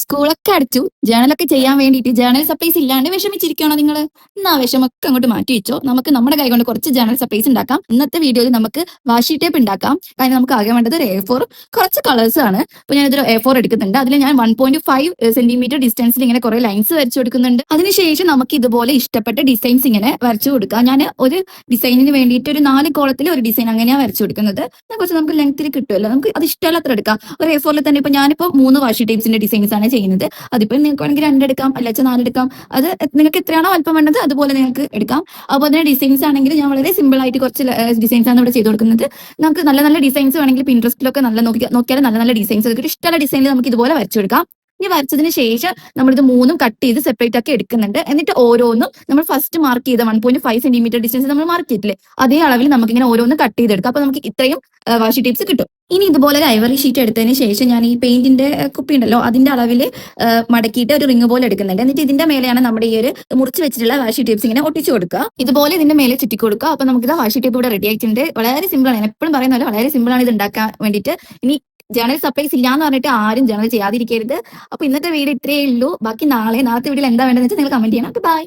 സ്കൂളൊക്കെ അടച്ചു. ജേണലൊക്കെ ചെയ്യാൻ വേണ്ടിയിട്ട് ജേണൽ സപ്ലൈസ് ഇല്ലാണ്ട് വിഷമിച്ചിരിക്കുകയാണോ നിങ്ങൾ? എന്നാ വിഷമൊക്കെ അങ്ങോട്ട് മാറ്റി വെച്ചോ. നമുക്ക് നമ്മുടെ കൈ കൊണ്ട് കുറച്ച് ജേണൽ സപ്ലൈസ് ഉണ്ടാക്കാം. ഇന്നത്തെ വീഡിയോയിൽ നമുക്ക് വാഷി ടേപ്പ് ഉണ്ടാക്കാം. കാരണം നമുക്ക് ആകെ വേണ്ടത് ഒരു A4 കുറച്ച് കളേഴ്സ് ആണ്. അപ്പോൾ ഞാൻ ഇതൊരു A4 എടുക്കുന്നുണ്ട്. അതിൽ ഞാൻ 1.5 സെന്റിമീറ്റർ ഡിസ്റ്റൻസിൽ ഇങ്ങനെ കുറെ ലൈൻസ് വരച്ചു കൊടുക്കുന്നുണ്ട്. അതിനുശേഷം നമുക്ക് ഇതുപോലെ ഇഷ്ടപ്പെട്ട ഡിസൈൻസ് ഇങ്ങനെ വരച്ചു കൊടുക്കാം. ഞാൻ ഒരു ഡിസൈനിന് വേണ്ടിയിട്ട് ഒരു 4 കോളത്തിൽ ഒരു ഡിസൈൻ അങ്ങനെയാണ് വരച്ചു കൊടുക്കുന്നത്. കുറച്ച് നമുക്ക് ലെങ്ത്തിൽ കിട്ടുമല്ലോ. നമുക്ക് അത് ഇഷ്ടമല്ലാത്ര എടുക്കാം. ഒരു A4 തന്നെ ഇപ്പൊ ഞാനിപ്പോൾ 3 വാഷി ടേപ്സിന്റെ ഡിസൈൻസ് ആണ് ചെയ്യുന്നത്. അതിപ്പോൾ നിങ്ങൾക്ക് വേണമെങ്കിൽ 2 എടുക്കാം, അല്ലെങ്കിൽ 4 എടുക്കാം. അത് നിങ്ങൾക്ക് എത്രയാണോ വലുപ്പം വേണ്ടത് അതുപോലെ നിങ്ങൾക്ക് എടുക്കാം. അപ്പോൾ തന്നെ ഡിസൈൻസ് ആണെങ്കിൽ ഞാൻ വളരെ സിമ്പിൾ ആയിട്ട് കുറച്ച് ഡിസൈൻസ് ആണ് ഇവിടെ ചെയ്ത് കൊടുക്കുന്നത്. നമുക്ക് നല്ല നല്ല ഡിസൈൻസ് വേണമെങ്കിൽ പിൻട്രസ്റ്റിലൊക്കെ നല്ല നോക്കിയാൽ നല്ല നല്ല ഡിസൈൻസ് എടുക്കും. ഇഷ്ടമുള്ള ഡിസൈനിൽ നമുക്ക് ഇതുപോലെ വരച്ചെടുക്കാം. ഇനി വരച്ചതിന് ശേഷം നമ്മളിത് 3ഉം കട്ട് ചെയ്ത് സെപ്പറേറ്റ് ആക്കി എടുക്കുന്നുണ്ട്. എന്നിട്ട് ഓരോന്നും നമ്മൾ ഫസ്റ്റ് മാർക്ക് ചെയ്ത 1.5 സെന്റിമീറ്റർ ഡിസ്റ്റൻസ് നമ്മൾ മാർക്ക് ചെയ്തില്ലേ, അതേ അളവിൽ നമുക്ക് ഇങ്ങനെ ഓരോന്നും കട്ട് ചെയ്തെടുക്കാം. അപ്പൊ നമുക്ക് ഇത്രയും വാഷി ടേപ്സ് കിട്ടും. ഇനി ഇതുപോലെ ഒരു ഐവറി ഷീറ്റ് എടുത്തതിന് ശേഷം ഞാൻ ഈ പെയിന്റിന്റെ കുപ്പി ഉണ്ടല്ലോ അതിന്റെ അളവിൽ മടക്കിയിട്ട് ഒരു റിങ് പോലെ എടുക്കുന്നുണ്ട്. എന്നിട്ട് ഇതിന്റെ മേലെയാണ് നമ്മുടെ ഈ ഒരു മുറിച്ച് വെച്ചിട്ടുള്ള വാഷി ടേപ്സ് ഇങ്ങനെ ഒട്ടിച്ചു കൊടുക്കുക. ഇതുപോലെ ഇതിന്റെ മേലെ ചുറ്റി കൊടുക്കുക. അപ്പൊ നമുക്ക് ഇത് വാഷി ടേപ്പ് ഇവിടെ റെഡി ആയിട്ടുണ്ട്. വളരെ സിമ്പിൾ ആണ്. ഞാൻ എപ്പോഴും പറയുന്ന പോലെ വളരെ സിമ്പിൾ ആണ് ഇത് ഉണ്ടാക്കാൻ വേണ്ടിയിട്ട്. ഇനി ജേണൽ സപ്ലൈസ് ഇല്ലാന്ന് പറഞ്ഞിട്ട് ആരും ജേണൽ ചെയ്യാതിരിക്കരുത്. അപ്പൊ ഇന്നത്തെ വീഡിയോ ഇത്രയേ ഉള്ളൂ. ബാക്കി നാളത്തെ വീഡിയോയിൽ എന്താ വേണ്ടതെന്ന് വെച്ചാൽ നിങ്ങൾ കമന്റ് ചെയ്യണം. ബൈ.